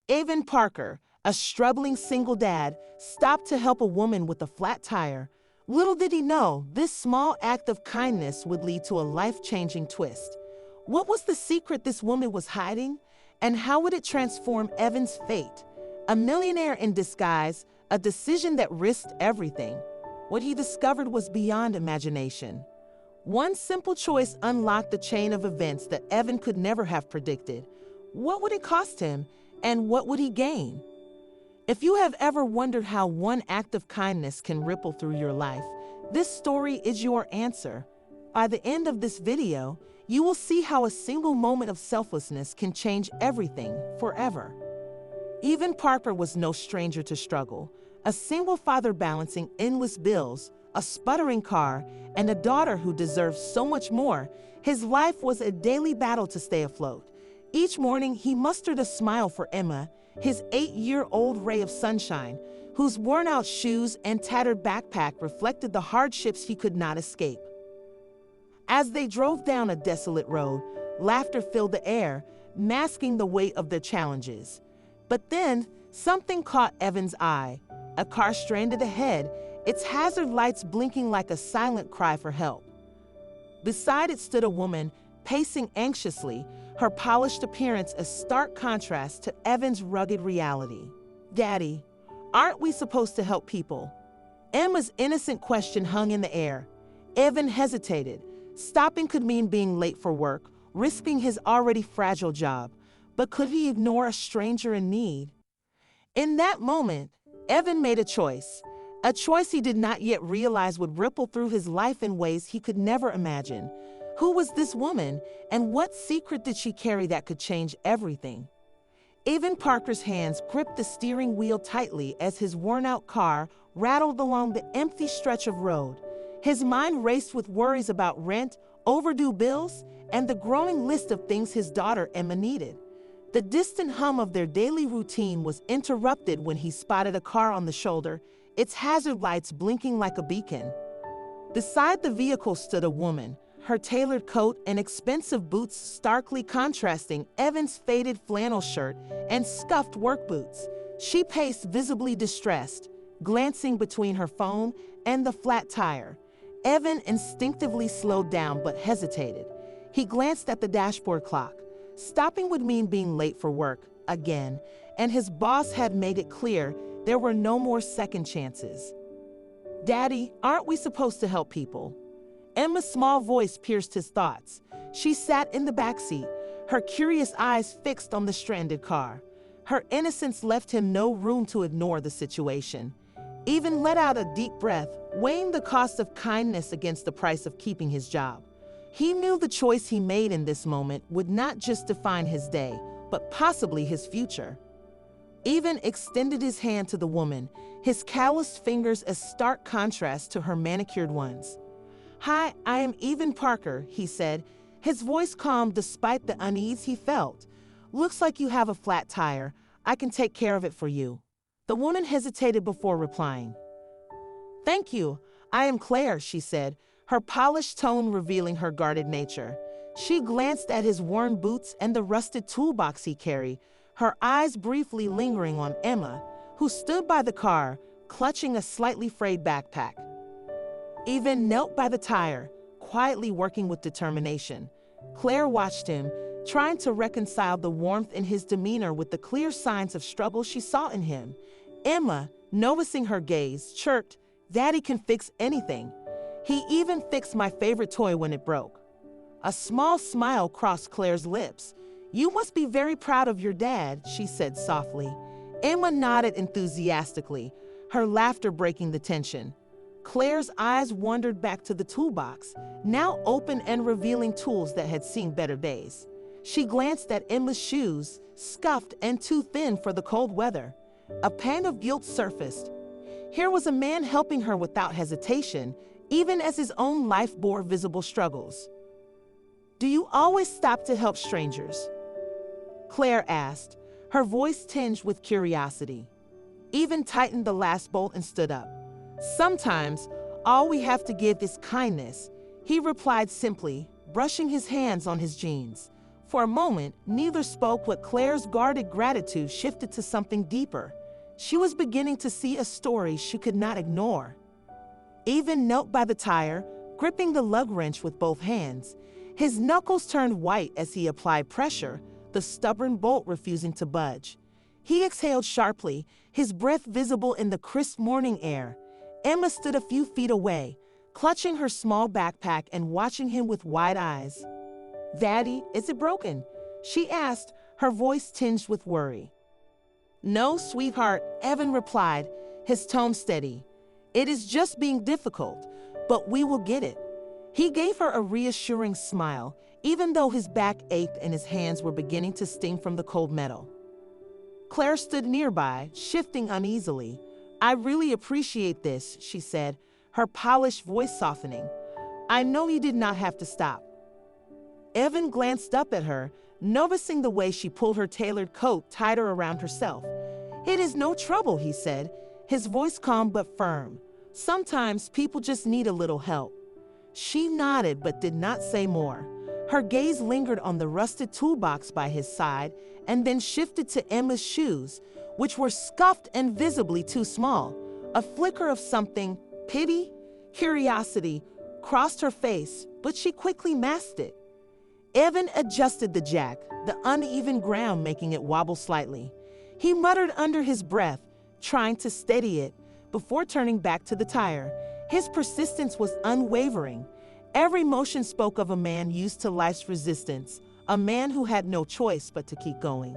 Evan Parker, a struggling single dad, stopped to help a woman with a flat tire. Little did he know, this small act of kindness would lead to a life-changing twist. What was the secret this woman was hiding? And how would it transform Evan's fate? A millionaire in disguise, a decision that risked everything. What he discovered was beyond imagination. One simple choice unlocked the chain of events that Evan could never have predicted. What would it cost him, and what would he gain? If you have ever wondered how one act of kindness can ripple through your life, this story is your answer. By the end of this video, you will see how a single moment of selflessness can change everything forever. Evan Parker was no stranger to struggle. A single father balancing endless bills, a sputtering car, and a daughter who deserves so much more, his life was a daily battle to stay afloat. Each morning, he mustered a smile for Emma, his 8-year-old ray of sunshine, whose worn-out shoes and tattered backpack reflected the hardships he could not escape. As they drove down a desolate road, laughter filled the air, masking the weight of their challenges. But then, something caught Evan's eye. A car stranded ahead, its hazard lights blinking like a silent cry for help. Beside it stood a woman, pacing anxiously, her polished appearance a stark contrast to Evan's rugged reality. "Daddy, aren't we supposed to help people?" Emma's innocent question hung in the air. Evan hesitated. Stopping could mean being late for work, risking his already fragile job. But could he ignore a stranger in need? In that moment, Evan made a choice he did not yet realize would ripple through his life in ways he could never imagine. Who was this woman, and what secret did she carry that could change everything? Evan Parker's hands gripped the steering wheel tightly as his worn-out car rattled along the empty stretch of road. His mind raced with worries about rent, overdue bills, and the growing list of things his daughter Emma needed. The distant hum of their daily routine was interrupted when he spotted a car on the shoulder, its hazard lights blinking like a beacon. Beside the vehicle stood a woman, her tailored coat and expensive boots starkly contrasting Evan's faded flannel shirt and scuffed work boots. She paced visibly distressed, glancing between her phone and the flat tire. Evan instinctively slowed down but hesitated. He glanced at the dashboard clock. Stopping would mean being late for work, again, and his boss had made it clear there were no more second chances. "Daddy, aren't we supposed to help people?" Emma's small voice pierced his thoughts. She sat in the backseat, her curious eyes fixed on the stranded car. Her innocence left him no room to ignore the situation. Evan let out a deep breath, weighing the cost of kindness against the price of keeping his job. He knew the choice he made in this moment would not just define his day, but possibly his future. Evan extended his hand to the woman, his calloused fingers a stark contrast to her manicured ones. "Hi, I am Evan Parker," he said, his voice calm despite the unease he felt. "Looks like you have a flat tire. I can take care of it for you." The woman hesitated before replying. "Thank you. I am Claire," she said, her polished tone revealing her guarded nature. She glanced at his worn boots and the rusted toolbox he carried, her eyes briefly lingering on Emma, who stood by the car, clutching a slightly frayed backpack. Evan knelt by the tire, quietly working with determination. Claire watched him, trying to reconcile the warmth in his demeanor with the clear signs of struggle she saw in him. Emma, noticing her gaze, chirped, "Daddy can fix anything. He even fixed my favorite toy when it broke." A small smile crossed Claire's lips. "You must be very proud of your dad," she said softly. Emma nodded enthusiastically, her laughter breaking the tension. Claire's eyes wandered back to the toolbox, now open and revealing tools that had seen better days. She glanced at Emma's shoes, scuffed and too thin for the cold weather. A pang of guilt surfaced. Here was a man helping her without hesitation, even as his own life bore visible struggles. "Do you always stop to help strangers?" Claire asked, her voice tinged with curiosity. Evan tightened the last bolt and stood up. "Sometimes, all we have to give is kindness," he replied simply, brushing his hands on his jeans. For a moment, neither spoke, but Claire's guarded gratitude shifted to something deeper. She was beginning to see a story she could not ignore. Even knelt by the tire, gripping the lug wrench with both hands. His knuckles turned white as he applied pressure, the stubborn bolt refusing to budge. He exhaled sharply, his breath visible in the crisp morning air. Emma stood a few feet away, clutching her small backpack and watching him with wide eyes. "Daddy, is it broken?" she asked, her voice tinged with worry. "No, sweetheart," Evan replied, his tone steady. "It is just being difficult, but we will get it." He gave her a reassuring smile, even though his back ached and his hands were beginning to sting from the cold metal. Claire stood nearby, shifting uneasily. "I really appreciate this," she said, her polished voice softening. "I know you did not have to stop." Evan glanced up at her, noticing the way she pulled her tailored coat tighter around herself. "It is no trouble," he said, his voice calm but firm. "Sometimes people just need a little help." She nodded but did not say more. Her gaze lingered on the rusted toolbox by his side and then shifted to Emma's shoes, which were scuffed and visibly too small. A flicker of something, pity, curiosity, crossed her face, but she quickly masked it. Evan adjusted the jack, the uneven ground making it wobble slightly. He muttered under his breath, trying to steady it, before turning back to the tire. His persistence was unwavering. Every motion spoke of a man used to life's resistance, a man who had no choice but to keep going.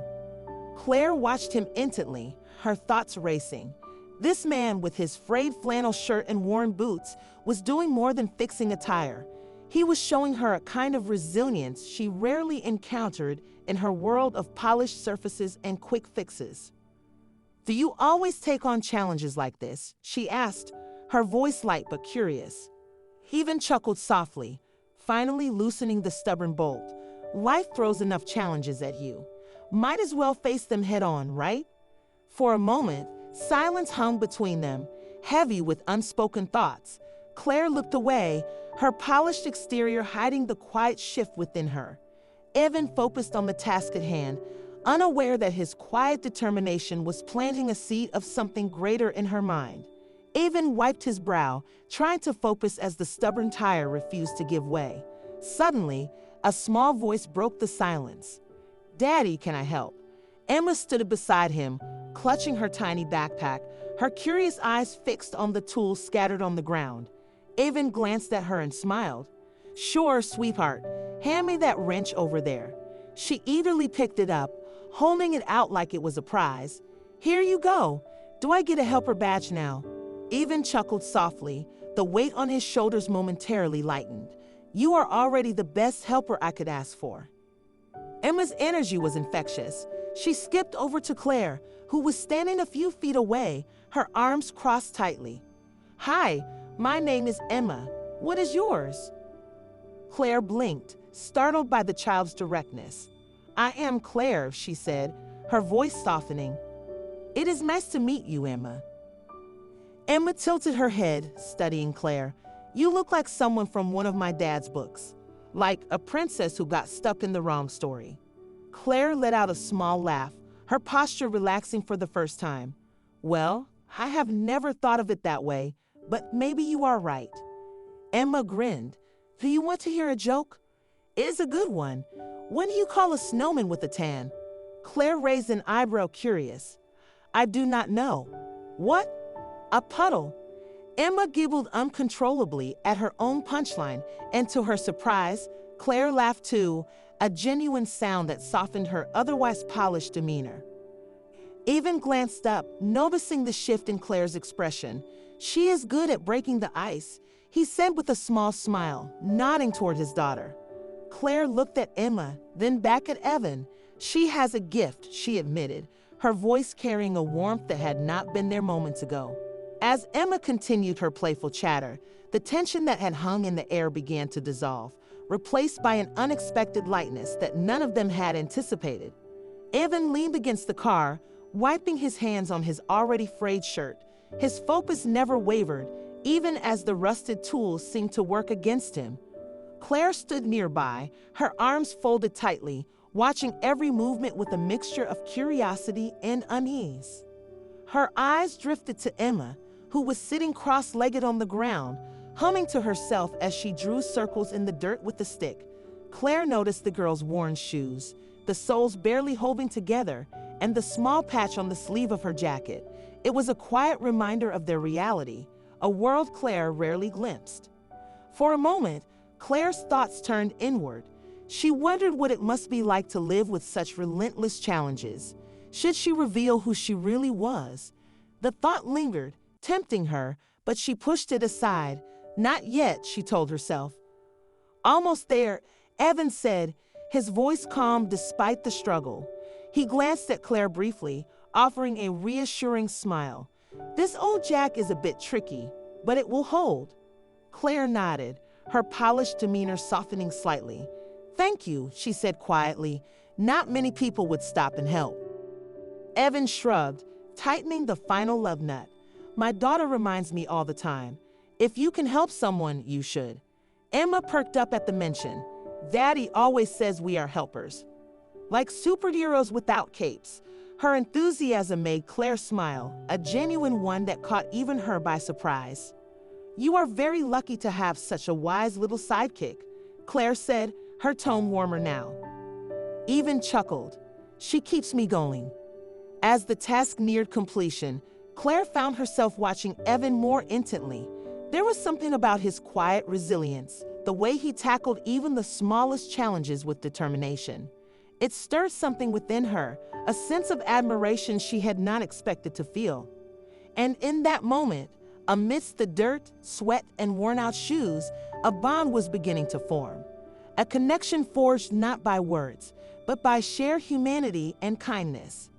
Claire watched him intently, her thoughts racing. This man, with his frayed flannel shirt and worn boots, was doing more than fixing a tire. He was showing her a kind of resilience she rarely encountered in her world of polished surfaces and quick fixes. "Do you always take on challenges like this?" she asked, her voice light but curious. He even chuckled softly, finally loosening the stubborn bolt. "Life throws enough challenges at you. Might as well face them head on, right?" For a moment, silence hung between them, heavy with unspoken thoughts. Claire looked away, her polished exterior hiding the quiet shift within her. Evan focused on the task at hand, unaware that his quiet determination was planting a seed of something greater in her mind. Evan wiped his brow, trying to focus as the stubborn tire refused to give way. Suddenly, a small voice broke the silence. "Daddy, can I help?" Emma stood beside him, clutching her tiny backpack, her curious eyes fixed on the tools scattered on the ground. Evan glanced at her and smiled. "Sure, sweetheart. Hand me that wrench over there." She eagerly picked it up, holding it out like it was a prize. "Here you go. Do I get a helper badge now?" Evan chuckled softly, the weight on his shoulders momentarily lightened. "You are already the best helper I could ask for." Emma's energy was infectious. She skipped over to Claire, who was standing a few feet away, her arms crossed tightly. "Hi, my name is Emma. What is yours?" Claire blinked, startled by the child's directness. "I am Claire," she said, her voice softening. "It is nice to meet you, Emma." Emma tilted her head, studying Claire. "You look like someone from one of my dad's books, like a princess who got stuck in the wrong story." Claire let out a small laugh, her posture relaxing for the first time. "Well, I have never thought of it that way, but maybe you are right." Emma grinned. "Do you want to hear a joke?" "It is a good one. What do you call a snowman with a tan?" Claire raised an eyebrow, curious. "I do not know." "What?" "A puddle." Emma giggled uncontrollably at her own punchline, and to her surprise, Claire laughed too, a genuine sound that softened her otherwise polished demeanor. Evan glanced up, noticing the shift in Claire's expression. "She is good at breaking the ice," he said with a small smile, nodding toward his daughter. Claire looked at Emma, then back at Evan. "She has a gift," she admitted, her voice carrying a warmth that had not been there moments ago. As Emma continued her playful chatter, the tension that had hung in the air began to dissolve, replaced by an unexpected lightness that none of them had anticipated. Evan leaned against the car, wiping his hands on his already frayed shirt. His focus never wavered, even as the rusted tools seemed to work against him. Claire stood nearby, her arms folded tightly, watching every movement with a mixture of curiosity and unease. Her eyes drifted to Emma, who was sitting cross-legged on the ground, humming to herself as she drew circles in the dirt with a stick. Claire noticed the girl's worn shoes, the soles barely holding together, and the small patch on the sleeve of her jacket. It was a quiet reminder of their reality, a world Claire rarely glimpsed. For a moment, Claire's thoughts turned inward. She wondered what it must be like to live with such relentless challenges. Should she reveal who she really was? The thought lingered, tempting her, but she pushed it aside. Not yet, she told herself. Almost there, Evan said, his voice calm despite the struggle. He glanced at Claire briefly, offering a reassuring smile. This old jack is a bit tricky, but it will hold. Claire nodded, her polished demeanor softening slightly. Thank you, she said quietly. Not many people would stop and help. Evan shrugged, tightening the final love nut. My daughter reminds me all the time. If you can help someone, you should. Emma perked up at the mention. Daddy always says we are helpers. Like superheroes without capes. Her enthusiasm made Claire smile, a genuine one that caught even her by surprise. You are very lucky to have such a wise little sidekick, Claire said, her tone warmer now. Even chuckled. She keeps me going. As the task neared completion, Claire found herself watching Evan more intently. There was something about his quiet resilience, the way he tackled even the smallest challenges with determination. It stirred something within her, a sense of admiration she had not expected to feel. And in that moment, amidst the dirt, sweat, and worn-out shoes, a bond was beginning to form. A connection forged not by words, but by shared humanity and kindness.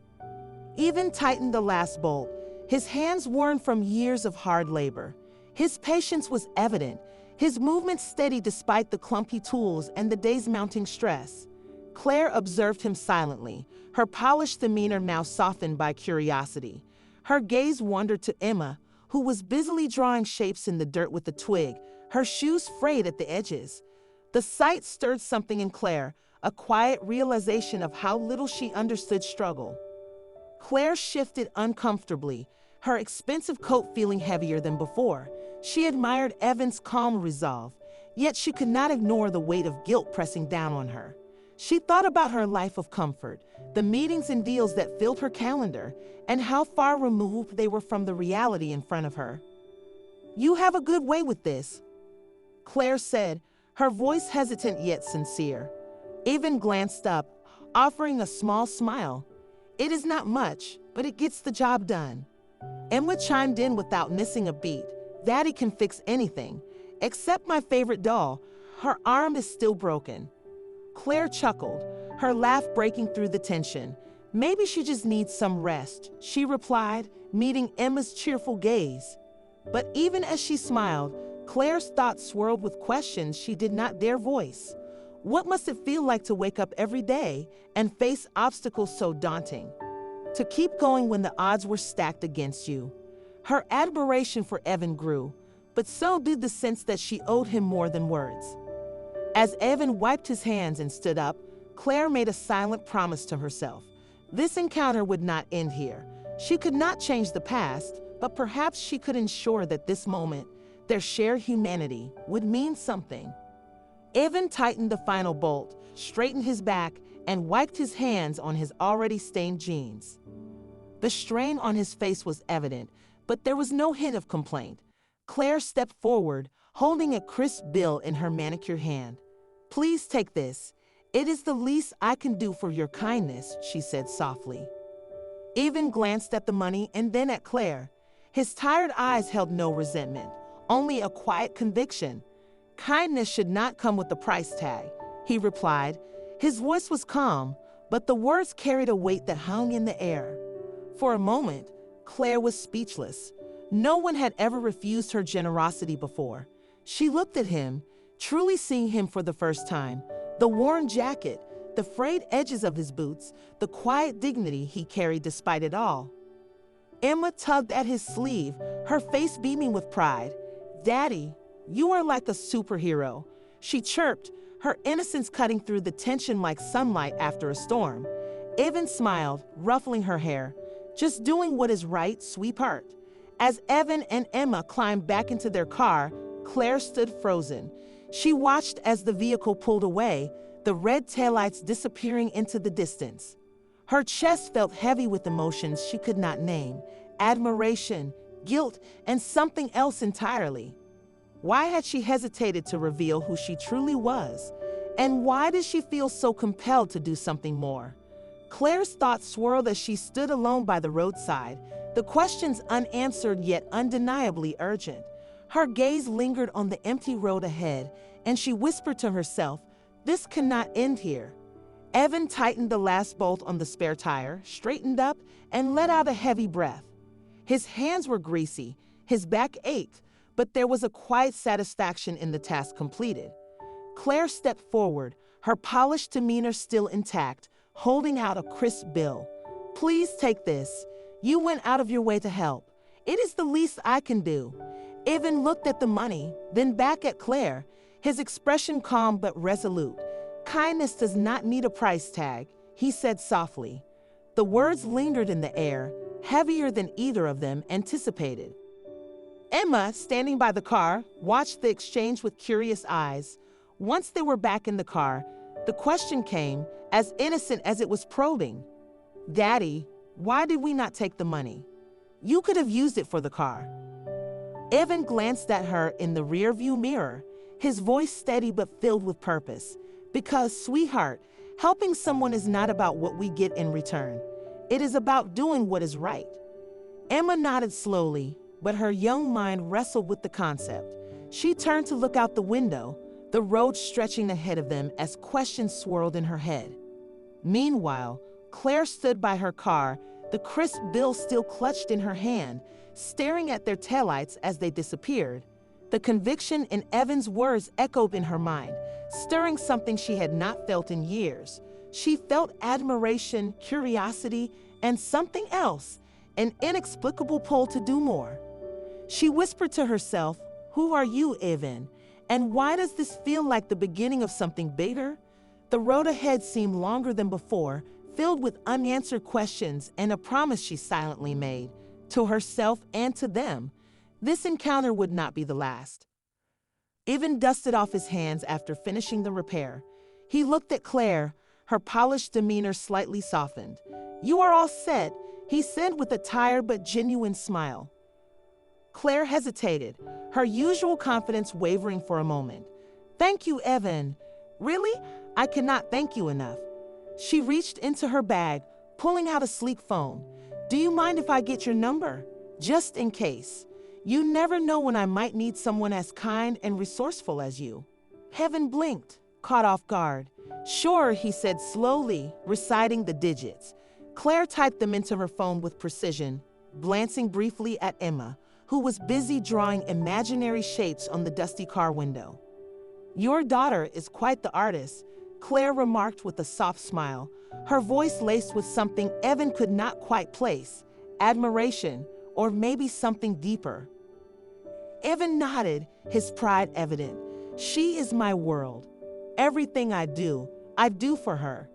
Evan tightened the last bolt, his hands worn from years of hard labor. His patience was evident, his movements steady despite the clumpy tools and the day's mounting stress. Claire observed him silently, her polished demeanor now softened by curiosity. Her gaze wandered to Emma, who was busily drawing shapes in the dirt with a twig, her shoes frayed at the edges. The sight stirred something in Claire, a quiet realization of how little she understood struggle. Claire shifted uncomfortably, her expensive coat feeling heavier than before. She admired Evan's calm resolve, yet she could not ignore the weight of guilt pressing down on her. She thought about her life of comfort, the meetings and deals that filled her calendar, and how far removed they were from the reality in front of her. You have a good way with this, Claire said, her voice hesitant yet sincere. Evan glanced up, offering a small smile. It is not much, but it gets the job done. Emma chimed in without missing a beat. Daddy can fix anything, except my favorite doll. Her arm is still broken. Claire chuckled, her laugh breaking through the tension. Maybe she just needs some rest, she replied, meeting Emma's cheerful gaze. But even as she smiled, Claire's thoughts swirled with questions she did not dare voice. What must it feel like to wake up every day and face obstacles so daunting? To keep going when the odds were stacked against you? Her admiration for Evan grew, but so did the sense that she owed him more than words. As Evan wiped his hands and stood up, Claire made a silent promise to herself. This encounter would not end here. She could not change the past, but perhaps she could ensure that this moment, their shared humanity, would mean something. Evan tightened the final bolt, straightened his back, and wiped his hands on his already stained jeans. The strain on his face was evident, but there was no hint of complaint. Claire stepped forward, holding a crisp bill in her manicured hand. Please take this. It is the least I can do for your kindness, she said softly. Evan glanced at the money and then at Claire. His tired eyes held no resentment, only a quiet conviction. Kindness should not come with a price tag, he replied. His voice was calm, but the words carried a weight that hung in the air. For a moment, Claire was speechless. No one had ever refused her generosity before. She looked at him, truly seeing him for the first time. The worn jacket, the frayed edges of his boots, the quiet dignity he carried despite it all. Emma tugged at his sleeve, her face beaming with pride. Daddy, you are like a superhero, she chirped, her innocence cutting through the tension like sunlight after a storm. Evan smiled, ruffling her hair. "Just doing what is right, sweetheart." As Evan and Emma climbed back into their car, Claire stood frozen. She watched as the vehicle pulled away, the red taillights disappearing into the distance. Her chest felt heavy with emotions she could not name: admiration, guilt, and something else entirely. Why had she hesitated to reveal who she truly was? And why did she feel so compelled to do something more? Claire's thoughts swirled as she stood alone by the roadside, the questions unanswered yet undeniably urgent. Her gaze lingered on the empty road ahead, and she whispered to herself, "This cannot end here." Evan tightened the last bolt on the spare tire, straightened up, and let out a heavy breath. His hands were greasy, his back ached, but there was a quiet satisfaction in the task completed. Claire stepped forward, her polished demeanor still intact, holding out a crisp bill. "Please take this. You went out of your way to help. It is the least I can do." Evan looked at the money, then back at Claire, his expression calm but resolute. "Kindness does not need a price tag," he said softly. The words lingered in the air, heavier than either of them anticipated. Emma, standing by the car, watched the exchange with curious eyes. Once they were back in the car, the question came, as innocent as it was probing. "Daddy, why did we not take the money? You could have used it for the car." Evan glanced at her in the rearview mirror, his voice steady but filled with purpose. "Because, sweetheart, helping someone is not about what we get in return. It is about doing what is right." Emma nodded slowly, but her young mind wrestled with the concept. She turned to look out the window, the road stretching ahead of them as questions swirled in her head. Meanwhile, Claire stood by her car, the crisp bill still clutched in her hand, staring at their taillights as they disappeared. The conviction in Evan's words echoed in her mind, stirring something she had not felt in years. She felt admiration, curiosity, and something else, an inexplicable pull to do more. She whispered to herself, "Who are you, Evan? And why does this feel like the beginning of something bigger?" The road ahead seemed longer than before, filled with unanswered questions and a promise she silently made, to herself and to them. This encounter would not be the last. Evan dusted off his hands after finishing the repair. He looked at Claire, her polished demeanor slightly softened. "You are all set," he said with a tired but genuine smile. Claire hesitated, her usual confidence wavering for a moment. "Thank you, Evan. Really? I cannot thank you enough." She reached into her bag, pulling out a sleek phone. "Do you mind if I get your number? Just in case. You never know when I might need someone as kind and resourceful as you." Evan blinked, caught off guard. "Sure," he said slowly, reciting the digits. Claire typed them into her phone with precision, glancing briefly at Emma, who was busy drawing imaginary shapes on the dusty car window. "Your daughter is quite the artist," Claire remarked with a soft smile, her voice laced with something Evan could not quite place: admiration, or maybe something deeper. Evan nodded, his pride evident. "She is my world. Everything I do for her."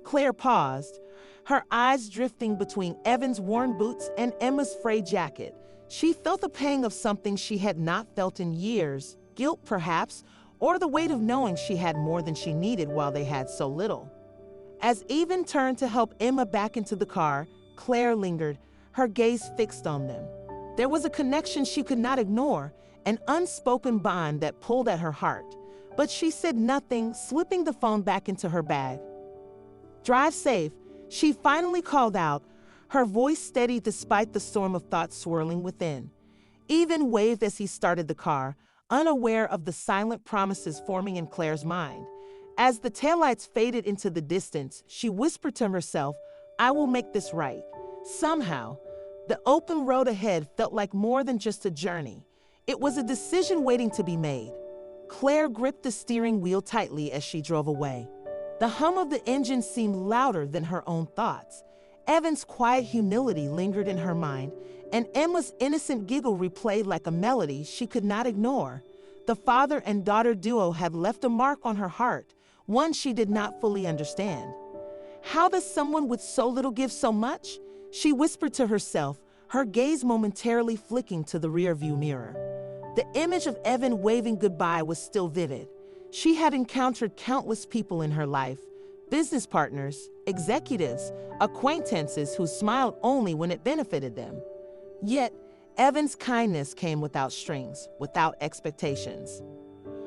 Claire paused, her eyes drifting between Evan's worn boots and Emma's frayed jacket. She felt the pang of something she had not felt in years, guilt perhaps, or the weight of knowing she had more than she needed while they had so little. As Evan turned to help Emma back into the car, Claire lingered, her gaze fixed on them. There was a connection she could not ignore, an unspoken bond that pulled at her heart. But she said nothing, slipping the phone back into her bag. "Drive safe," she finally called out, her voice steady despite the storm of thoughts swirling within. Evan waved as he started the car, unaware of the silent promises forming in Claire's mind. As the taillights faded into the distance, she whispered to herself, "I will make this right." Somehow, the open road ahead felt like more than just a journey. It was a decision waiting to be made. Claire gripped the steering wheel tightly as she drove away. The hum of the engine seemed louder than her own thoughts. Evan's quiet humility lingered in her mind, and Emma's innocent giggle replayed like a melody she could not ignore. The father and daughter duo had left a mark on her heart, one she did not fully understand. How does someone with so little give so much? She whispered to herself, her gaze momentarily flicking to the rearview mirror. The image of Evan waving goodbye was still vivid. She had encountered countless people in her life, business partners, executives, acquaintances who smiled only when it benefited them. Yet, Evan's kindness came without strings, without expectations.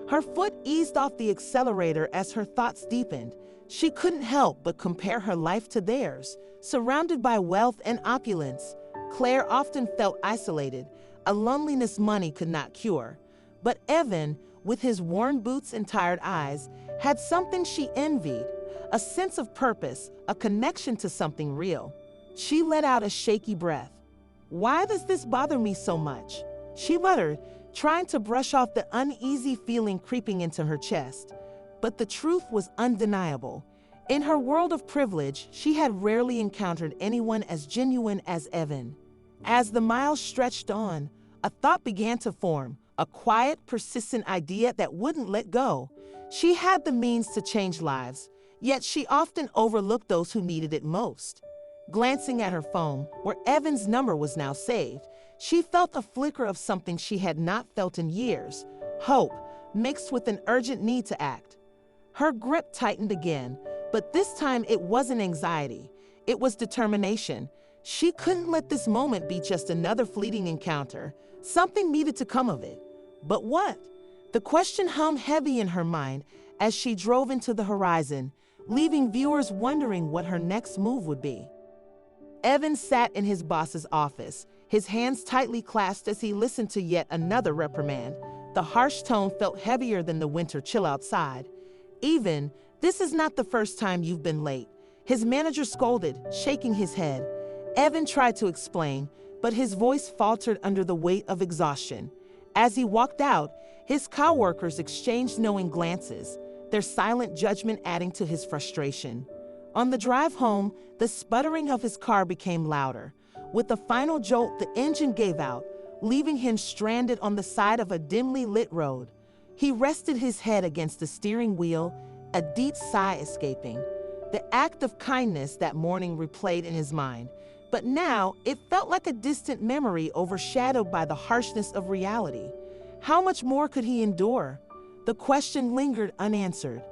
Her foot eased off the accelerator as her thoughts deepened. She couldn't help but compare her life to theirs. Surrounded by wealth and opulence, Claire often felt isolated, a loneliness money could not cure. But Evan, with his worn boots and tired eyes, had something she envied, a sense of purpose, a connection to something real. She let out a shaky breath. "Why does this bother me so much?" she muttered, trying to brush off the uneasy feeling creeping into her chest. But the truth was undeniable. In her world of privilege, she had rarely encountered anyone as genuine as Evan. As the miles stretched on, a thought began to form, a quiet, persistent idea that wouldn't let go. She had the means to change lives, yet she often overlooked those who needed it most. Glancing at her phone, where Evan's number was now saved, she felt a flicker of something she had not felt in years, hope, mixed with an urgent need to act. Her grip tightened again, but this time it wasn't anxiety, it was determination. She couldn't let this moment be just another fleeting encounter. Something needed to come of it. But what? The question hummed heavy in her mind as she drove into the horizon, leaving viewers wondering what her next move would be. Evan sat in his boss's office, his hands tightly clasped as he listened to yet another reprimand. The harsh tone felt heavier than the winter chill outside. "Even, this is not the first time you've been late," his manager scolded, shaking his head. Evan tried to explain, but his voice faltered under the weight of exhaustion. As he walked out, his coworkers exchanged knowing glances, their silent judgment adding to his frustration. On the drive home, the sputtering of his car became louder. With a final jolt, the engine gave out, leaving him stranded on the side of a dimly lit road. He rested his head against the steering wheel, a deep sigh escaping. The act of kindness that morning replayed in his mind, but now it felt like a distant memory overshadowed by the harshness of reality. How much more could he endure? The question lingered unanswered.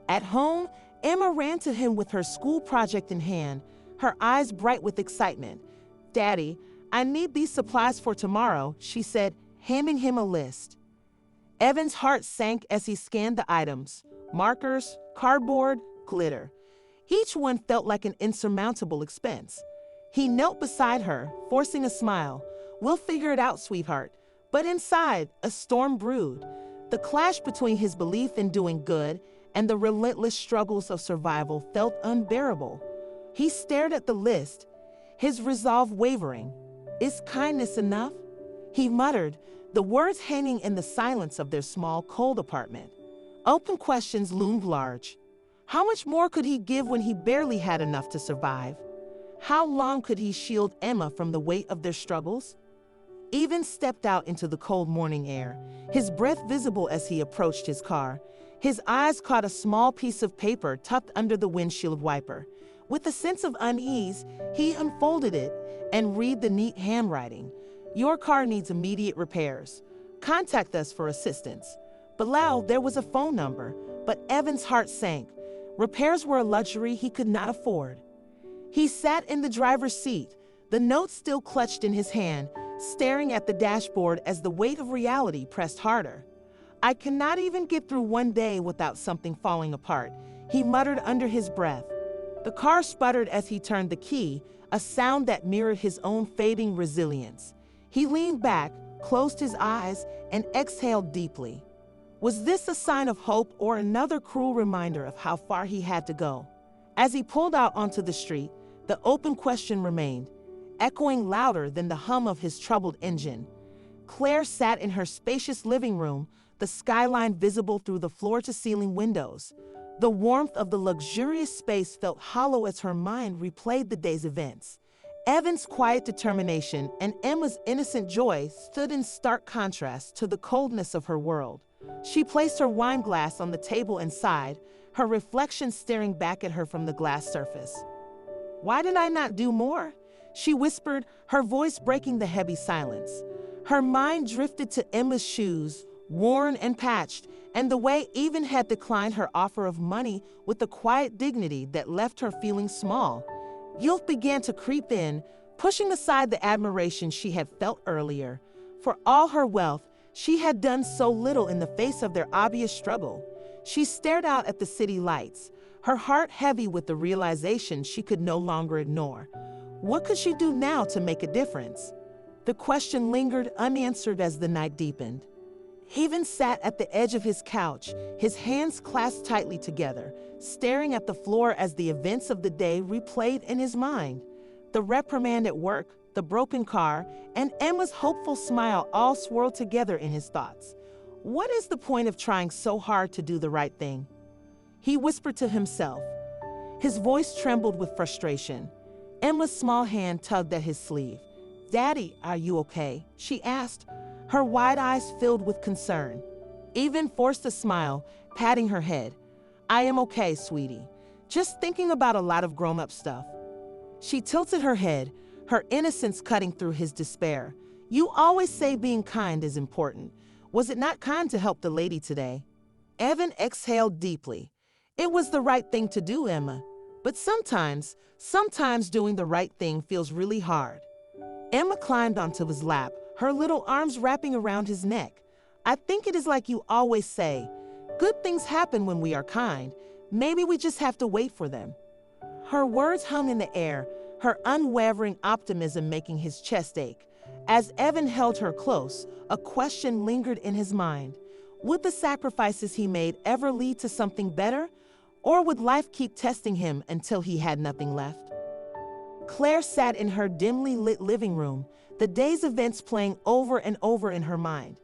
At home, Emma ran to him with her school project in hand, her eyes bright with excitement. "Daddy, I need these supplies for tomorrow," she said, handing him a list. Evan's heart sank as he scanned the items: markers, cardboard, glitter. Each one felt like an insurmountable expense. He knelt beside her, forcing a smile. "We'll figure it out, sweetheart." But inside, a storm brewed. The clash between his belief in doing good and the relentless struggles of survival felt unbearable. He stared at the list, his resolve wavering. "Is kindness enough?" he muttered, the words hanging in the silence of their small, cold apartment. Open questions loomed large. How much more could he give when he barely had enough to survive? How long could he shield Emma from the weight of their struggles? Evan stepped out into the cold morning air, his breath visible as he approached his car. His eyes caught a small piece of paper tucked under the windshield wiper. With a sense of unease, he unfolded it and read the neat handwriting. "Your car needs immediate repairs. Contact us for assistance." Below, there was a phone number, but Evan's heart sank. Repairs were a luxury he could not afford. He sat in the driver's seat, the note still clutched in his hand, staring at the dashboard as the weight of reality pressed harder. "I cannot even get through one day without something falling apart," he muttered under his breath. The car sputtered as he turned the key, a sound that mirrored his own fading resilience. He leaned back, closed his eyes, and exhaled deeply. Was this a sign of hope or another cruel reminder of how far he had to go? As he pulled out onto the street, the open question remained, echoing louder than the hum of his troubled engine. Claire sat in her spacious living room, the skyline visible through the floor-to-ceiling windows. The warmth of the luxurious space felt hollow as her mind replayed the day's events. Evan's quiet determination and Emma's innocent joy stood in stark contrast to the coldness of her world. She placed her wine glass on the table and sighed, her reflection staring back at her from the glass surface. "Why did I not do more?" she whispered, her voice breaking the heavy silence. Her mind drifted to Emma's shoes, worn and patched, and the way Even had declined her offer of money with a quiet dignity that left her feeling small. Guilt began to creep in, pushing aside the admiration she had felt earlier. For all her wealth, she had done so little in the face of their obvious struggle. She stared out at the city lights, her heart heavy with the realization she could no longer ignore. What could she do now to make a difference? The question lingered unanswered as the night deepened. Even sat at the edge of his couch, his hands clasped tightly together, staring at the floor as the events of the day replayed in his mind. The reprimand at work, the broken car, and Emma's hopeful smile all swirled together in his thoughts. What is the point of trying so hard to do the right thing? He whispered to himself. His voice trembled with frustration. Emma's small hand tugged at his sleeve. "Daddy, are you okay?" she asked, her wide eyes filled with concern. Even forced a smile, patting her head. "I am okay, sweetie. Just thinking about a lot of grown-up stuff." She tilted her head, her innocence cutting through his despair. "You always say being kind is important. Was it not kind to help the lady today?" Evan exhaled deeply. "It was the right thing to do, Emma. But sometimes doing the right thing feels really hard." Emma climbed onto his lap, her little arms wrapping around his neck. "I think it is like you always say. Good things happen when we are kind. Maybe we just have to wait for them." Her words hung in the air, her unwavering optimism making his chest ache. As Evan held her close, a question lingered in his mind. Would the sacrifices he made ever lead to something better? Or would life keep testing him until he had nothing left? Claire sat in her dimly lit living room, the day's events playing over and over in her mind.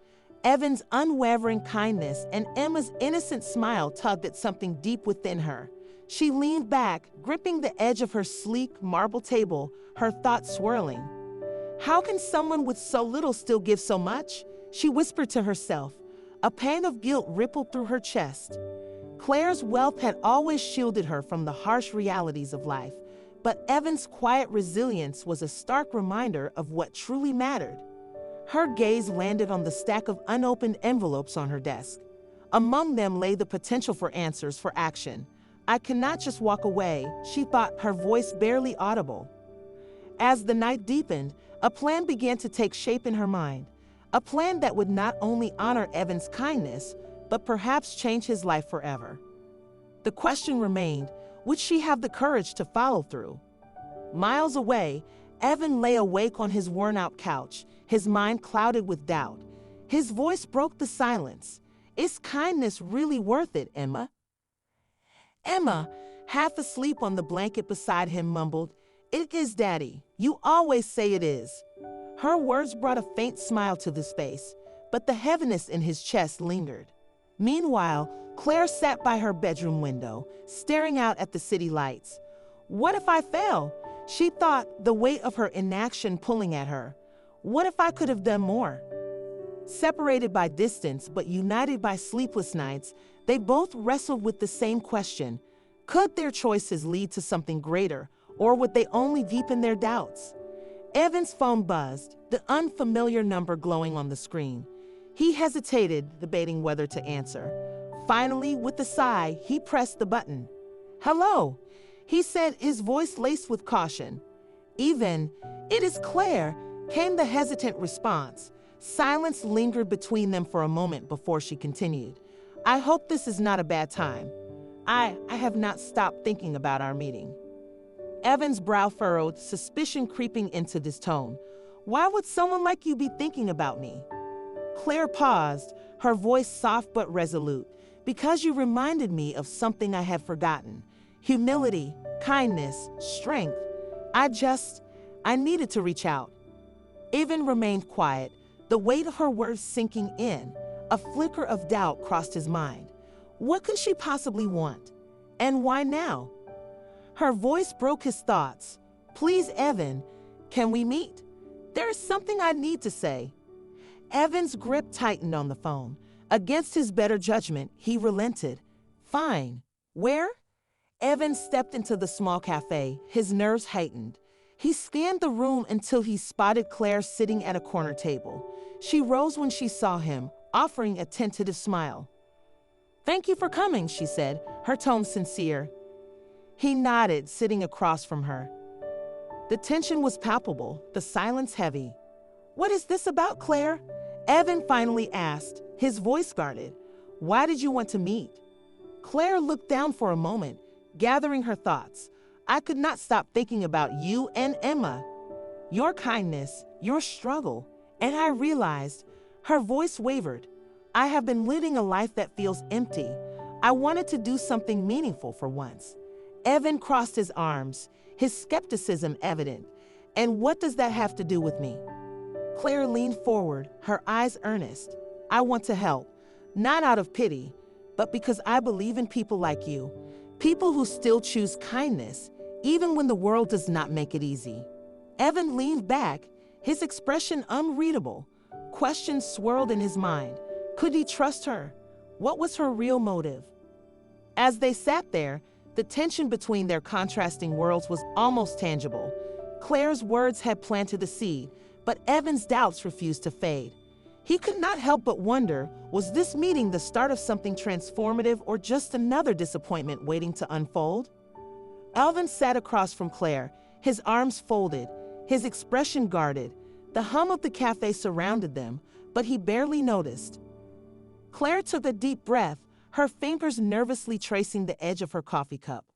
Evan's unwavering kindness and Emma's innocent smile tugged at something deep within her. She leaned back, gripping the edge of her sleek marble table, her thoughts swirling. "How can someone with so little still give so much?" she whispered to herself. A pang of guilt rippled through her chest. Claire's wealth had always shielded her from the harsh realities of life, but Evan's quiet resilience was a stark reminder of what truly mattered. Her gaze landed on the stack of unopened envelopes on her desk. Among them lay the potential for answers for action. "I cannot just walk away," she thought, her voice barely audible. As the night deepened, a plan began to take shape in her mind. A plan that would not only honor Evan's kindness, but perhaps change his life forever. The question remained, would she have the courage to follow through? Miles away, Evan lay awake on his worn-out couch, his mind clouded with doubt. His voice broke the silence. "Is kindness really worth it, Emma?" Emma, half asleep on the blanket beside him, mumbled, "It is, Daddy. You always say it is." Her words brought a faint smile to his face, but the heaviness in his chest lingered. Meanwhile, Claire sat by her bedroom window, staring out at the city lights. "What if I fail?" she thought, the weight of her inaction pulling at her. "What if I could have done more?" Separated by distance but united by sleepless nights, they both wrestled with the same question. Could their choices lead to something greater, or would they only deepen their doubts? Evan's phone buzzed, the unfamiliar number glowing on the screen. He hesitated, debating whether to answer. Finally, with a sigh, he pressed the button. "Hello," he said, his voice laced with caution. "Even, it is Claire," came the hesitant response. Silence lingered between them for a moment before she continued. "I hope this is not a bad time. I have not stopped thinking about our meeting." Evan's brow furrowed, suspicion creeping into this tone. "Why would someone like you be thinking about me?" Claire paused, her voice soft but resolute. "Because you reminded me of something I had forgotten. Humility, kindness, strength. I needed to reach out." Evan remained quiet, the weight of her words sinking in. A flicker of doubt crossed his mind. What could she possibly want? And why now? Her voice broke his thoughts. "Please, Evan, can we meet? There is something I need to say." Evan's grip tightened on the phone. Against his better judgment, he relented. Fine. Where? Evan stepped into the small cafe, his nerves heightened. He scanned the room until he spotted Claire sitting at a corner table. She rose when she saw him, offering a tentative smile. "Thank you for coming," she said, her tone sincere. He nodded, sitting across from her. The tension was palpable, the silence heavy. "What is this about, Claire?" Evan finally asked, his voice guarded. "Why did you want to meet?" Claire looked down for a moment, gathering her thoughts. "I could not stop thinking about you and Emma. Your kindness, your struggle, and I realized," her voice wavered, "I have been living a life that feels empty. I wanted to do something meaningful for once." Evan crossed his arms, his skepticism evident. "And what does that have to do with me?" Claire leaned forward, her eyes earnest. "I want to help, not out of pity, but because I believe in people like you, people who still choose kindness, even when the world does not make it easy." Evan leaned back, his expression unreadable. Questions swirled in his mind. Could he trust her? What was her real motive? As they sat there, the tension between their contrasting worlds was almost tangible. Claire's words had planted a seed, but Evan's doubts refused to fade. He could not help but wonder, was this meeting the start of something transformative or just another disappointment waiting to unfold? Evan sat across from Claire, his arms folded, his expression guarded. The hum of the cafe surrounded them, but he barely noticed. Claire took a deep breath, her fingers nervously tracing the edge of her coffee cup.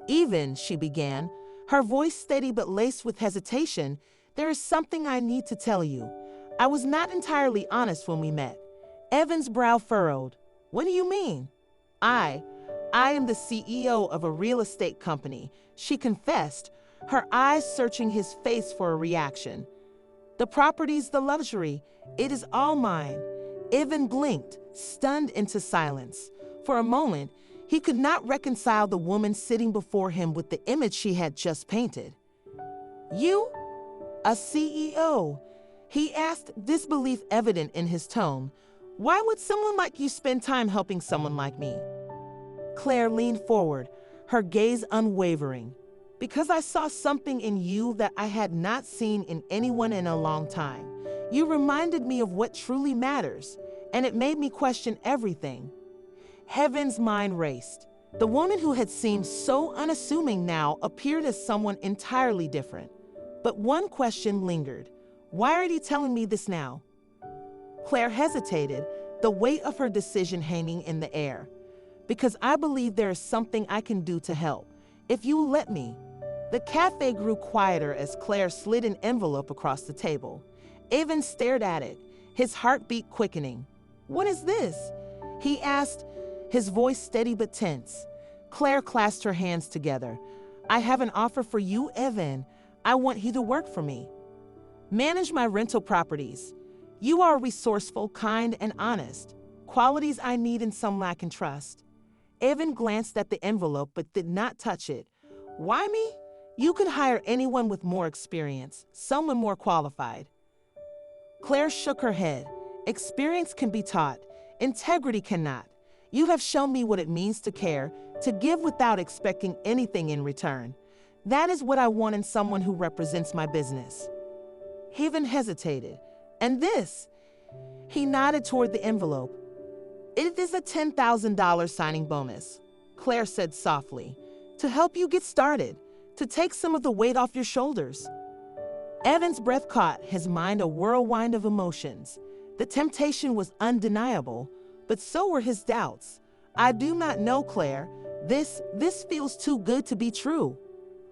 "Even," she began, her voice steady but laced with hesitation, "there is something I need to tell you. I was not entirely honest when we met." Evan's brow furrowed. "What do you mean?" I am the CEO of a real estate company," she confessed, her eyes searching his face for a reaction. "The properties, the luxury, it is all mine." Evan blinked, stunned into silence. For a moment, he could not reconcile the woman sitting before him with the image she had just painted. "You? A CEO?" he asked, disbelief evident in his tone. "Why would someone like you spend time helping someone like me?" Claire leaned forward, her gaze unwavering. "Because I saw something in you that I had not seen in anyone in a long time. You reminded me of what truly matters, and it made me question everything." Evan's mind raced. The woman who had seemed so unassuming now appeared as someone entirely different. But one question lingered. Why are you telling me this now? Claire hesitated, the weight of her decision hanging in the air. "Because I believe there is something I can do to help, if you will let me." The cafe grew quieter as Claire slid an envelope across the table. Evan stared at it, his heartbeat quickening. "What is this?" he asked, his voice steady but tense. Claire clasped her hands together. "I have an offer for you, Evan. I want you to work for me. Manage my rental properties. You are resourceful, kind, and honest. Qualities I need in someone I can trust." Evan glanced at the envelope but did not touch it. "Why me? You could hire anyone with more experience, someone more qualified." Claire shook her head. "Experience can be taught. Integrity cannot. You have shown me what it means to care, to give without expecting anything in return. That is what I want in someone who represents my business." Evan hesitated. "And this?" He nodded toward the envelope. "It is a $10,000 signing bonus," Claire said softly, "to help you get started, to take some of the weight off your shoulders." Evan's breath caught, his mind a whirlwind of emotions. The temptation was undeniable, but so were his doubts. "I do not know, Claire. This feels too good to be true."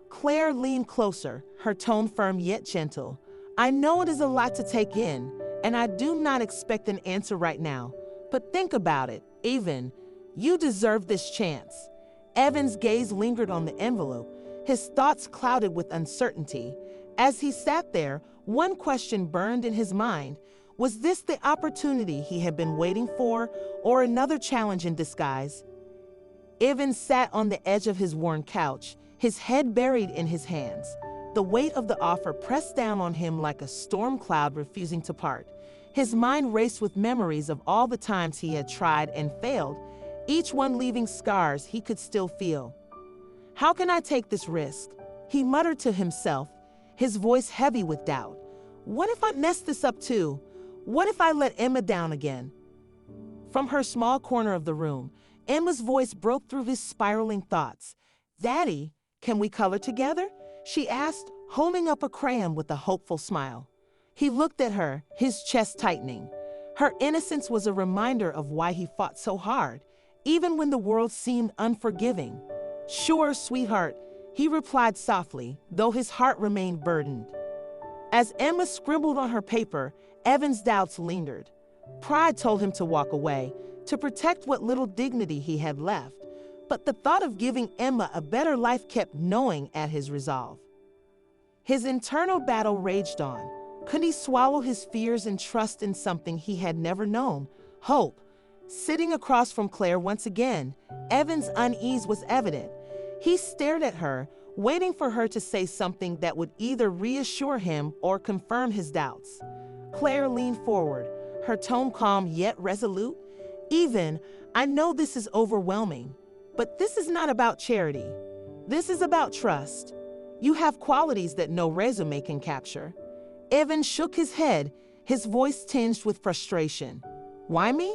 Claire leaned closer, her tone firm yet gentle. "I know it is a lot to take in, and I do not expect an answer right now. But think about it, Evan. You deserve this chance." Evan's gaze lingered on the envelope, his thoughts clouded with uncertainty. As he sat there, one question burned in his mind. Was this the opportunity he had been waiting for, or another challenge in disguise? Evan sat on the edge of his worn couch, his head buried in his hands. The weight of the offer pressed down on him like a storm cloud refusing to part. His mind raced with memories of all the times he had tried and failed, each one leaving scars he could still feel. How can I take this risk? He muttered to himself, his voice heavy with doubt. What if I mess this up too? What if I let Emma down again? From her small corner of the room, Emma's voice broke through his spiraling thoughts. Daddy, can we color together? She asked, holding up a crayon with a hopeful smile. He looked at her, his chest tightening. Her innocence was a reminder of why he fought so hard, even when the world seemed unforgiving. Sure, sweetheart, he replied softly, though his heart remained burdened. As Emma scribbled on her paper, Evan's doubts lingered. Pride told him to walk away, to protect what little dignity he had left, but the thought of giving Emma a better life kept gnawing at his resolve. His internal battle raged on. Could he swallow his fears and trust in something he had never known? Hope. Sitting across from Claire once again, Evan's unease was evident. He stared at her, waiting for her to say something that would either reassure him or confirm his doubts. Claire leaned forward, her tone calm yet resolute. Even, I know this is overwhelming, but this is not about charity. This is about trust. You have qualities that no resume can capture. Evan shook his head, his voice tinged with frustration. Why me?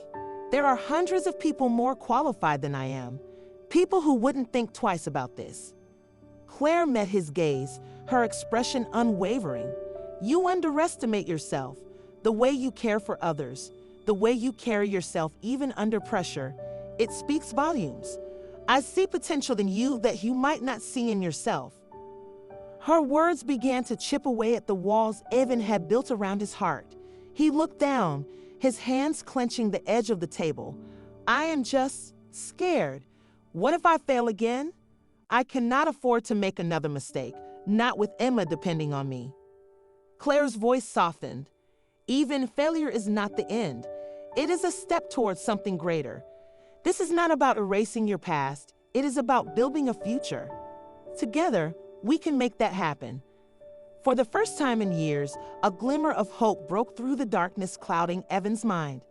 There are hundreds of people more qualified than I am. People who wouldn't think twice about this. Claire met his gaze, her expression unwavering. You underestimate yourself, the way you care for others, the way you carry yourself even under pressure. It speaks volumes. I see potential in you that you might not see in yourself. Her words began to chip away at the walls Evan had built around his heart. He looked down, his hands clenching the edge of the table. I am just scared. What if I fail again? I cannot afford to make another mistake, not with Emma depending on me. Claire's voice softened. Even failure is not the end. It is a step towards something greater. This is not about erasing your past. It is about building a future. Together, we can make that happen. For the first time in years, a glimmer of hope broke through the darkness clouding Evan's mind.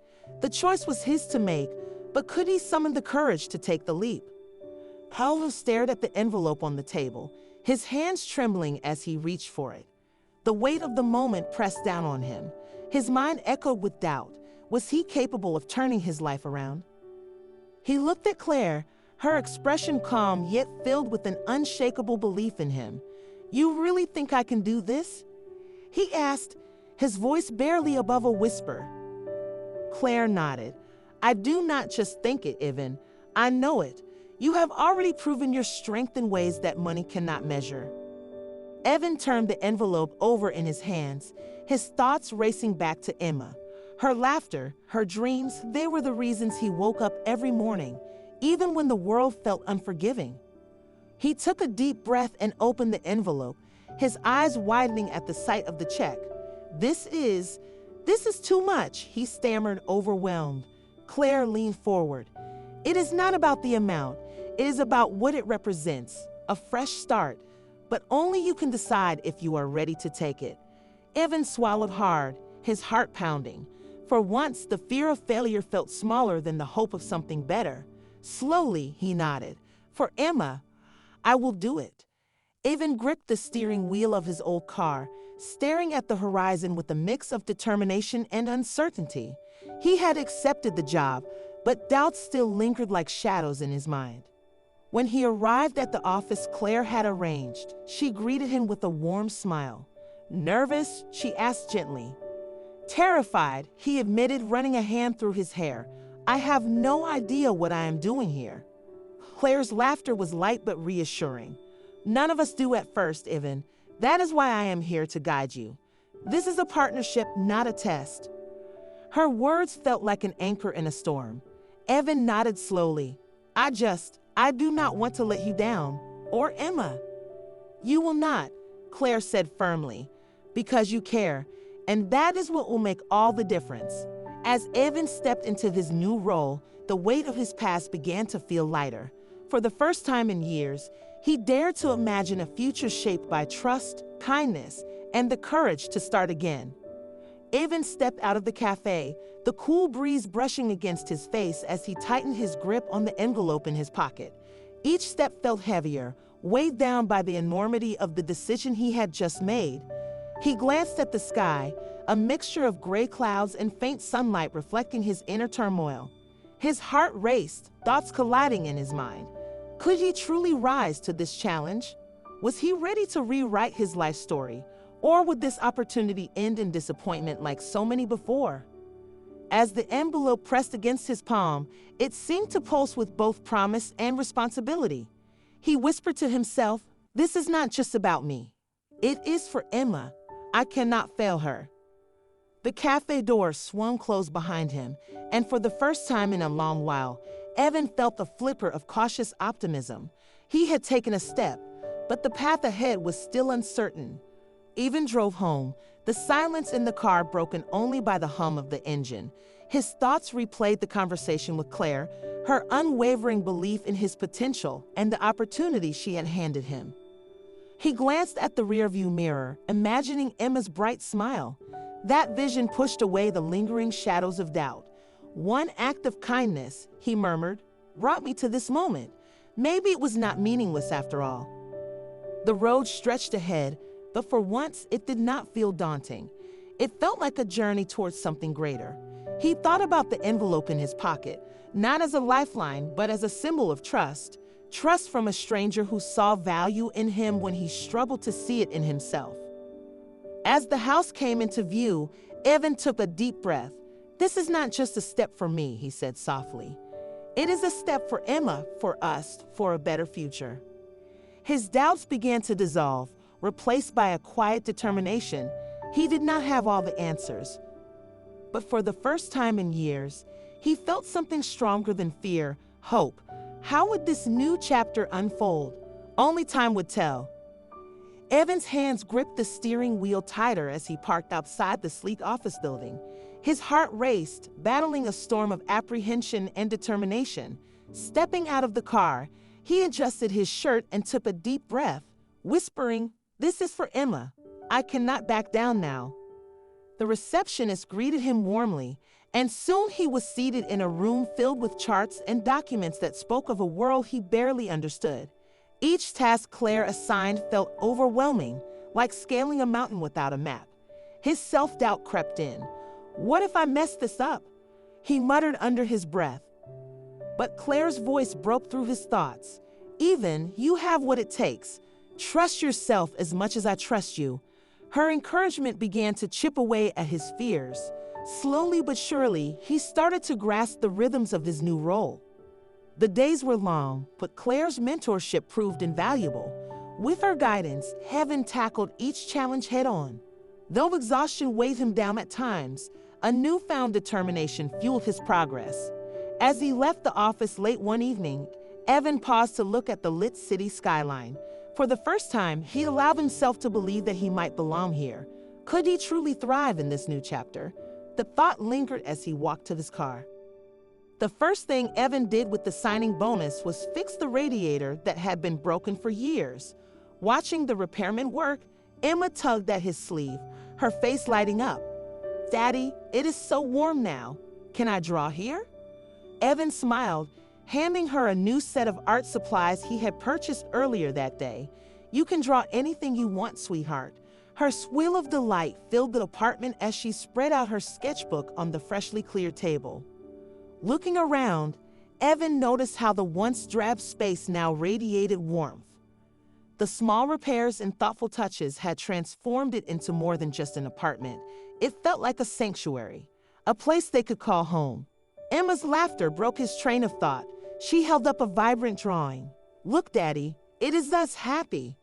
The choice was his to make, but could he summon the courage to take the leap? Paolo stared at the envelope on the table, his hands trembling as he reached for it. The weight of the moment pressed down on him. His mind echoed with doubt. Was he capable of turning his life around? He looked at Claire, her expression calm yet filled with an unshakable belief in him. You really think I can do this? He asked, his voice barely above a whisper. Claire nodded. I do not just think it, Evan. I know it. You have already proven your strength in ways that money cannot measure. Evan turned the envelope over in his hands, his thoughts racing back to Emma. Her laughter, her dreams, they were the reasons he woke up every morning, even when the world felt unforgiving. He took a deep breath and opened the envelope, his eyes widening at the sight of the check. This is too much, he stammered, overwhelmed. Claire leaned forward. It is not about the amount. It is about what it represents, a fresh start, but only you can decide if you are ready to take it. Evan swallowed hard, his heart pounding. For once, the fear of failure felt smaller than the hope of something better. Slowly, he nodded. For Emma, I will do it. Evan gripped the steering wheel of his old car, staring at the horizon with a mix of determination and uncertainty. He had accepted the job, but doubts still lingered like shadows in his mind. When he arrived at the office Claire had arranged, she greeted him with a warm smile. Nervous? She asked gently. Terrified, he admitted, running a hand through his hair. I have no idea what I am doing here. Claire's laughter was light but reassuring. None of us do at first, Evan. That is why I am here to guide you. This is a partnership, not a test. Her words felt like an anchor in a storm. Evan nodded slowly. I do not want to let you down. Or Emma. You will not, Claire said firmly, because you care, and that is what will make all the difference. As Evan stepped into his new role, the weight of his past began to feel lighter. For the first time in years, he dared to imagine a future shaped by trust, kindness, and the courage to start again. Evan stepped out of the cafe, the cool breeze brushing against his face as he tightened his grip on the envelope in his pocket. Each step felt heavier, weighed down by the enormity of the decision he had just made. He glanced at the sky, a mixture of gray clouds and faint sunlight reflecting his inner turmoil. His heart raced, thoughts colliding in his mind. Could he truly rise to this challenge? Was he ready to rewrite his life story? Or would this opportunity end in disappointment like so many before? As the envelope pressed against his palm, it seemed to pulse with both promise and responsibility. He whispered to himself, "This is not just about me. It is for Emma. I cannot fail her." The cafe door swung closed behind him, and for the first time in a long while, Evan felt a flicker of cautious optimism. He had taken a step, but the path ahead was still uncertain. Evan drove home, the silence in the car broken only by the hum of the engine. His thoughts replayed the conversation with Claire, her unwavering belief in his potential and the opportunity she had handed him. He glanced at the rearview mirror, imagining Emma's bright smile. That vision pushed away the lingering shadows of doubt. "One act of kindness," he murmured, "brought me to this moment. Maybe it was not meaningless after all." The road stretched ahead, but for once it did not feel daunting. It felt like a journey towards something greater. He thought about the envelope in his pocket, not as a lifeline, but as a symbol of trust. Trust from a stranger who saw value in him when he struggled to see it in himself. As the house came into view, Evan took a deep breath. "This is not just a step for me," he said softly. "It is a step for Emma, for us, for a better future." His doubts began to dissolve, replaced by a quiet determination. He did not have all the answers, but for the first time in years, he felt something stronger than fear, hope. How would this new chapter unfold? Only time would tell. Evan's hands gripped the steering wheel tighter as he parked outside the sleek office building. His heart raced, battling a storm of apprehension and determination. Stepping out of the car, he adjusted his shirt and took a deep breath, whispering, "This is for Emma. I cannot back down now." The receptionist greeted him warmly, and soon he was seated in a room filled with charts and documents that spoke of a world he barely understood. Each task Claire assigned felt overwhelming, like scaling a mountain without a map. His self-doubt crept in. "What if I mess this up?" he muttered under his breath. But Claire's voice broke through his thoughts. "Evan, you have what it takes. Trust yourself as much as I trust you." Her encouragement began to chip away at his fears. Slowly but surely, he started to grasp the rhythms of his new role. The days were long, but Claire's mentorship proved invaluable. With her guidance, Evan tackled each challenge head-on. Though exhaustion weighed him down at times, a newfound determination fueled his progress. As he left the office late one evening, Evan paused to look at the lit city skyline. For the first time, he allowed himself to believe that he might belong here. Could he truly thrive in this new chapter? The thought lingered as he walked to his car. The first thing Evan did with the signing bonus was fix the radiator that had been broken for years. Watching the repairman work, Emma tugged at his sleeve, her face lighting up. "Daddy, it is so warm now. Can I draw here?" Evan smiled, handing her a new set of art supplies he had purchased earlier that day. "You can draw anything you want, sweetheart." Her squeal of delight filled the apartment as she spread out her sketchbook on the freshly cleared table. Looking around, Evan noticed how the once drab space now radiated warmth. The small repairs and thoughtful touches had transformed it into more than just an apartment. It felt like a sanctuary, a place they could call home. Emma's laughter broke his train of thought. She held up a vibrant drawing. "Look, Daddy, it is thus happy."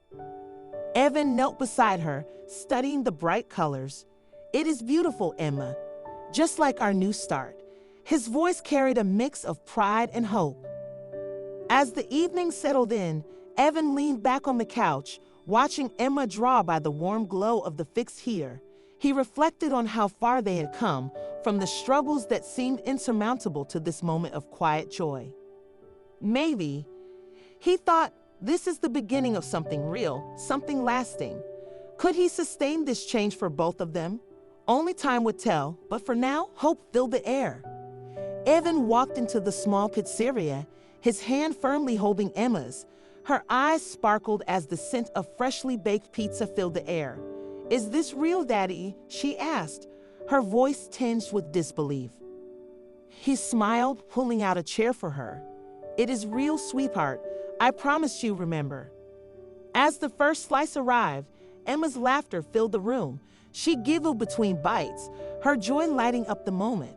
Evan knelt beside her, studying the bright colors. "It is beautiful, Emma, just like our new start." His voice carried a mix of pride and hope. As the evening settled in, Evan leaned back on the couch, watching Emma draw by the warm glow of the fixed heater. He reflected on how far they had come, from the struggles that seemed insurmountable to this moment of quiet joy. Maybe, he thought, this is the beginning of something real, something lasting. Could he sustain this change for both of them? Only time would tell, but for now, hope filled the air. Evan walked into the small pizzeria, his hand firmly holding Emma's. Her eyes sparkled as the scent of freshly baked pizza filled the air. "Is this real, Daddy?" she asked, her voice tinged with disbelief. He smiled, pulling out a chair for her. "It is real, sweetheart. I promised you, remember." As the first slice arrived, Emma's laughter filled the room. She giggled between bites, her joy lighting up the moment.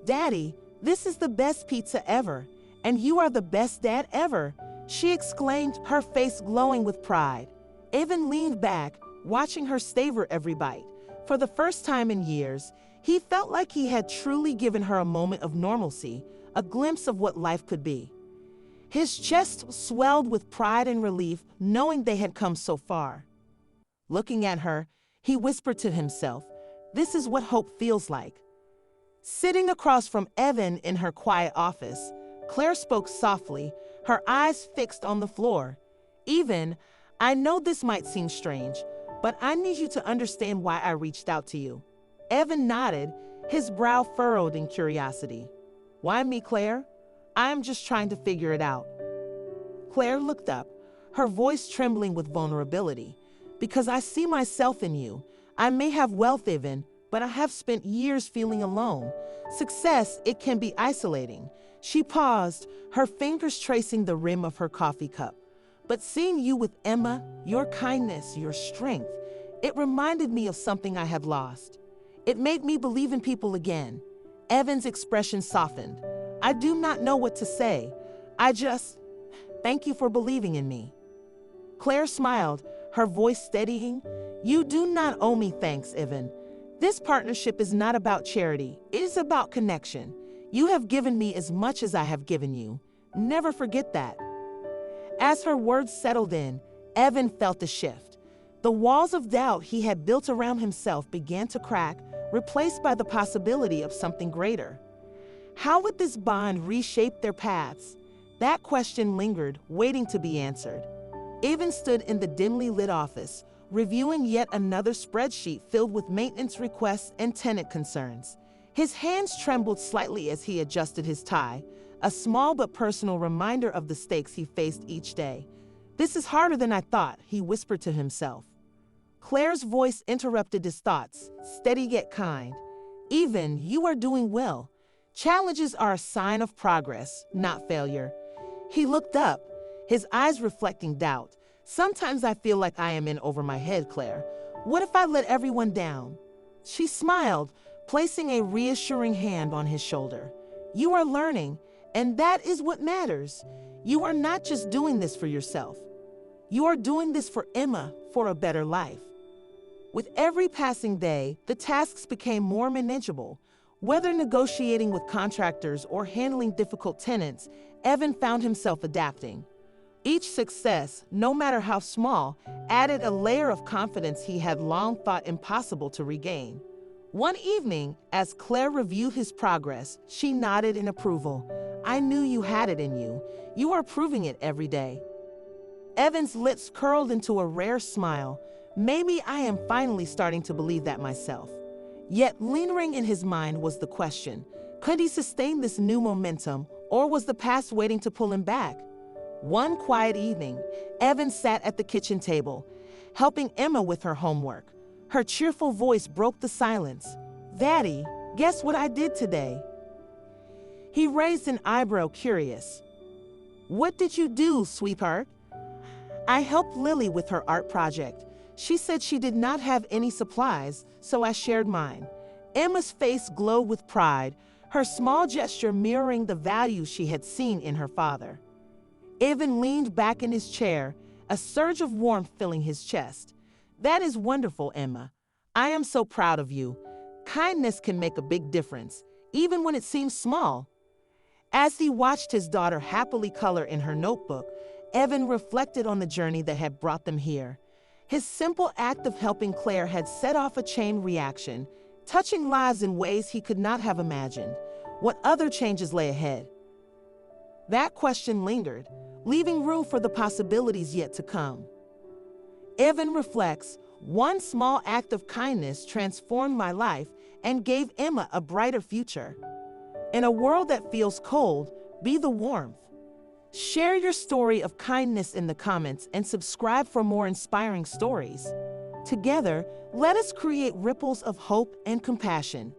"Daddy, this is the best pizza ever, and you are the best dad ever," she exclaimed, her face glowing with pride. Evan leaned back, watching her savor every bite. For the first time in years, he felt like he had truly given her a moment of normalcy, a glimpse of what life could be. His chest swelled with pride and relief, knowing they had come so far. Looking at her, he whispered to himself, "This is what hope feels like." Sitting across from Evan in her quiet office, Claire spoke softly, her eyes fixed on the floor. "Evan, I know this might seem strange, but I need you to understand why I reached out to you." Evan nodded, his brow furrowed in curiosity. "Why me, Claire? I am just trying to figure it out." Claire looked up, her voice trembling with vulnerability. "Because I see myself in you. I may have wealth, Evan, but I have spent years feeling alone. Success, it can be isolating." She paused, her fingers tracing the rim of her coffee cup. "But seeing you with Emma, your kindness, your strength, it reminded me of something I had lost. It made me believe in people again." Evan's expression softened. "I do not know what to say. Thank you for believing in me." Claire smiled, her voice steadying. "You do not owe me thanks, Evan. This partnership is not about charity. It is about connection. You have given me as much as I have given you. Never forget that." As her words settled in, Evan felt a shift. The walls of doubt he had built around himself began to crack, replaced by the possibility of something greater. How would this bond reshape their paths? That question lingered, waiting to be answered. Evan stood in the dimly lit office, reviewing yet another spreadsheet filled with maintenance requests and tenant concerns. His hands trembled slightly as he adjusted his tie, a small but personal reminder of the stakes he faced each day. "This is harder than I thought," he whispered to himself. Claire's voice interrupted his thoughts, steady yet kind. "Evan, you are doing well. Challenges are a sign of progress, not failure." He looked up, his eyes reflecting doubt. "Sometimes I feel like I am in over my head, Claire. What if I let everyone down?" She smiled, placing a reassuring hand on his shoulder. "You are learning, and that is what matters. You are not just doing this for yourself. You are doing this for Emma, for a better life." With every passing day, the tasks became more manageable. Whether negotiating with contractors or handling difficult tenants, Evan found himself adapting. Each success, no matter how small, added a layer of confidence he had long thought impossible to regain. One evening, as Claire reviewed his progress, she nodded in approval. "I knew you had it in you. You are proving it every day." Evan's lips curled into a rare smile. Maybe I am finally starting to believe that myself. Yet lingering in his mind was the question, could he sustain this new momentum, or was the past waiting to pull him back? One quiet evening, Evan sat at the kitchen table, helping Emma with her homework. Her cheerful voice broke the silence. "Daddy, guess what I did today?" He raised an eyebrow, curious. "What did you do, sweetheart?" "I helped Lily with her art project. She said she did not have any supplies, so I shared mine." Emma's face glowed with pride, her small gesture mirroring the value she had seen in her father. Evan leaned back in his chair, a surge of warmth filling his chest. "That is wonderful, Emma. I am so proud of you. Kindness can make a big difference, even when it seems small." As he watched his daughter happily color in her notebook, Evan reflected on the journey that had brought them here. His simple act of helping Claire had set off a chain reaction, touching lives in ways he could not have imagined. What other changes lay ahead? That question lingered, leaving room for the possibilities yet to come. Evan reflects, One small act of kindness transformed my life and gave Emma a brighter future. In a world that feels cold, be the warmth. Share your story of kindness in the comments and subscribe for more inspiring stories. Together, let us create ripples of hope and compassion.